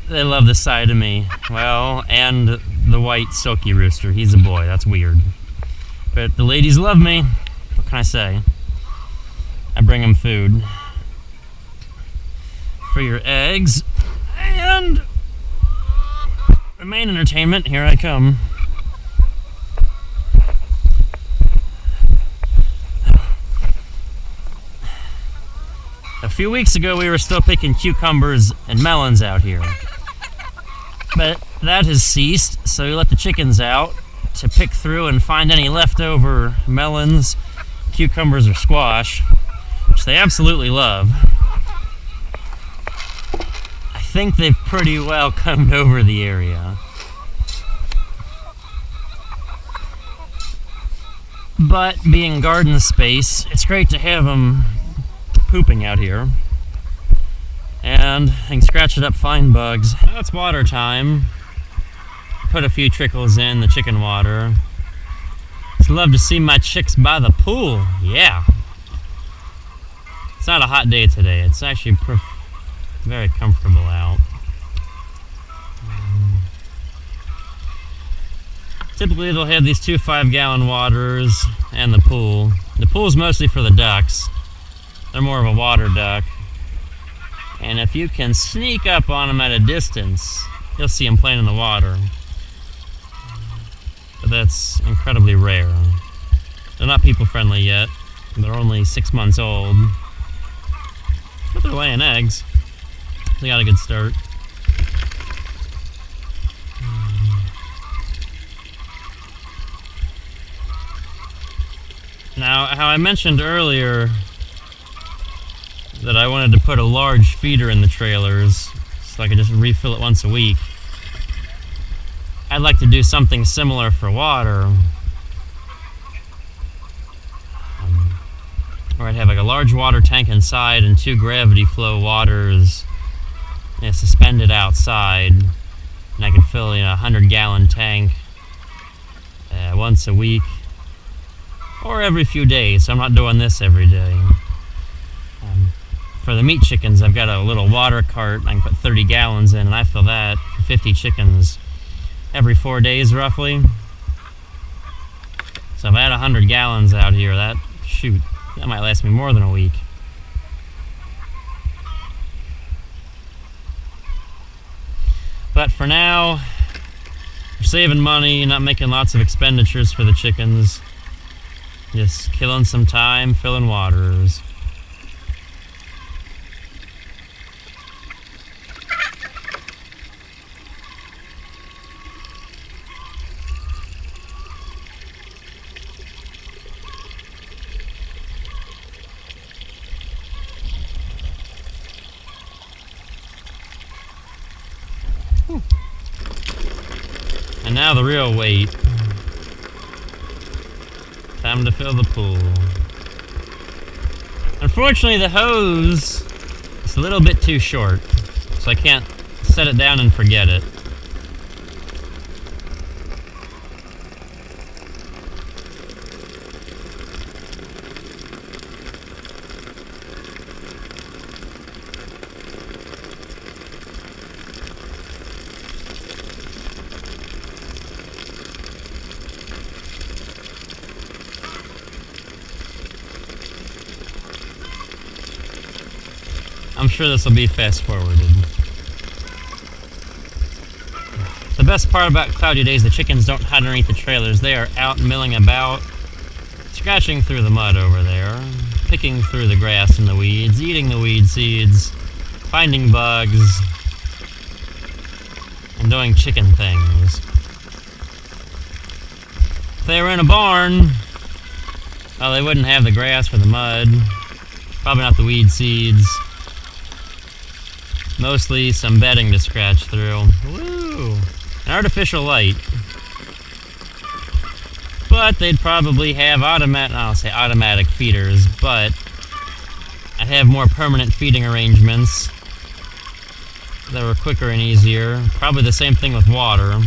They love this side of me. Well, and the white silky rooster. He's a boy. That's weird. But the ladies love me. What can I say? I bring them food. For your eggs. And the main entertainment, here I come. A few weeks ago we were still picking cucumbers and melons out here. But that has ceased, so we let the chickens out to pick through and find any leftover melons, cucumbers, or squash, which they absolutely love. I think they've pretty well combed over the area. But being garden space, it's great to have them pooping out here. And I can scratch it up, find bugs. Now it's water time. Put a few trickles in the chicken water. Just love to see my chicks by the pool. Yeah. It's not a hot day today. It's actually very comfortable out. Typically they'll have these 2 5-gallon waters and the pool. The pool's mostly for the ducks. They're more of a water duck. And if you can sneak up on them at a distance, you'll see them playing in the water. But that's incredibly rare. They're not people friendly yet. They're only 6 months old. But they're laying eggs. They got a good start. Now, how I mentioned earlier that I wanted to put a large feeder in the trailers so I could just refill it once a week. I'd like to do something similar for water. Where I'd have like a large water tank inside and 2 gravity flow waters suspended outside. And I could fill a 100-gallon tank once a week or every few days. So I'm not doing this every day. For the meat chickens, I've got a little water cart I can put 30 gallons in, and I fill that for 50 chickens every 4 days roughly. So if I had 100 gallons out here, that might last me more than a week. But for now, we're saving money, not making lots of expenditures for the chickens. Just killing some time, filling waters. And now the real wait. Time to fill the pool. Unfortunately, the hose is a little bit too short, so I can't set it down and forget it. I'm sure this will be fast forwarded. The best part about cloudy days, the chickens don't hide underneath the trailers. They are out milling about, scratching through the mud over there, picking through the grass and the weeds, eating the weed seeds, finding bugs, and doing chicken things. If they were in a barn, well, they wouldn't have the grass or the mud, probably not the weed seeds. Mostly some bedding to scratch through. Woo! An artificial light. But they'd probably have automatic feeders, but I'd have more permanent feeding arrangements that were quicker and easier. Probably the same thing with water.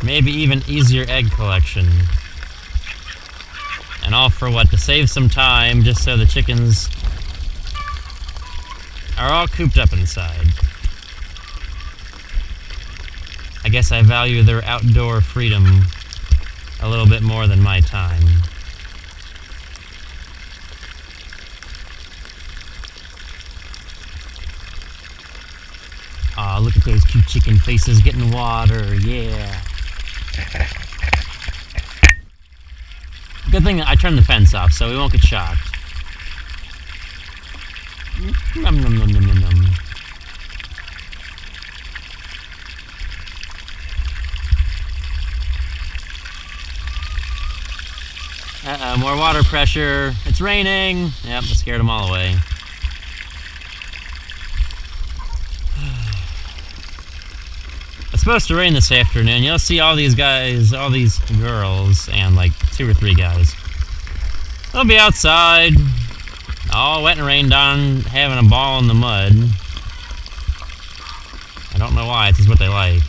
Maybe even easier egg collection. And all for what? To save some time, just so the chickens are all cooped up inside. I guess I value their outdoor freedom a little bit more than my time. Aw, look at those cute chicken faces getting water, yeah. Good thing I turned the fence off so we won't get shocked. Nom nom nom nom nom nom. Uh-oh, more water pressure. It's raining. Yep, I scared them all away. It's supposed to rain this afternoon. You'll see all these guys, all these girls, and like 2 or 3 guys. They'll be outside, all wet and rained on, having a ball in the mud. I don't know why, it's just what they like.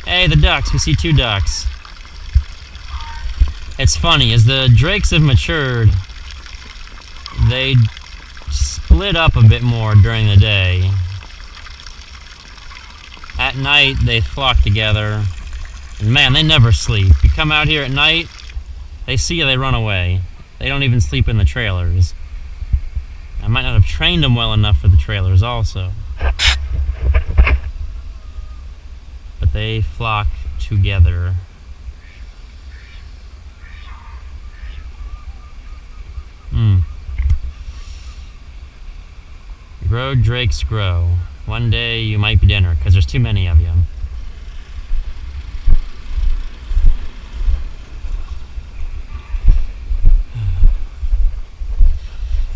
Hey, the ducks, we see 2 ducks. It's funny, as the drakes have matured, they split up a bit more during the day. At night, they flock together, and man, they never sleep. You come out here at night, they see you, they run away. They don't even sleep in the trailers. I might not have trained them well enough for the trailers also. But they flock together. Grow, drakes, grow. One day you might be dinner, because there's too many of you.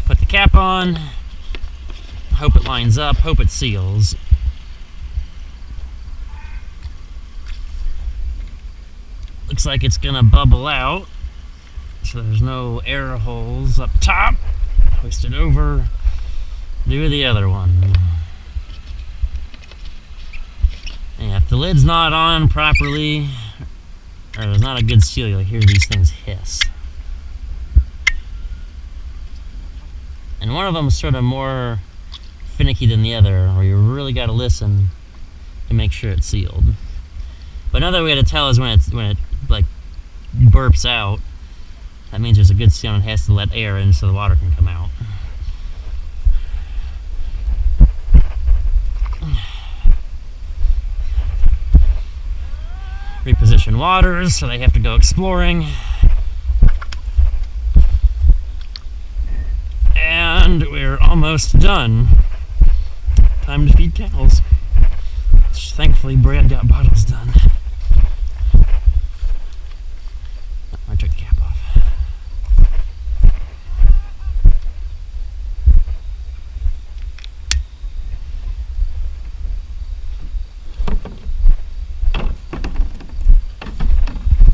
Put the cap on. Hope it lines up. Hope it seals. Looks like it's gonna bubble out, so there's no air holes up top. Twist it over. Do the other one. Yeah, if the lid's not on properly, or there's not a good seal, you'll hear these things hiss. And one of them is sort of more finicky than the other, or you really got to listen to make sure it's sealed. But another way to tell is when it like burps out. That means there's a good seal and it has to let air in so the water can come out. Reposition waters, so they have to go exploring. And we're almost done. Time to feed cows. Thankfully, Brad got bottles done.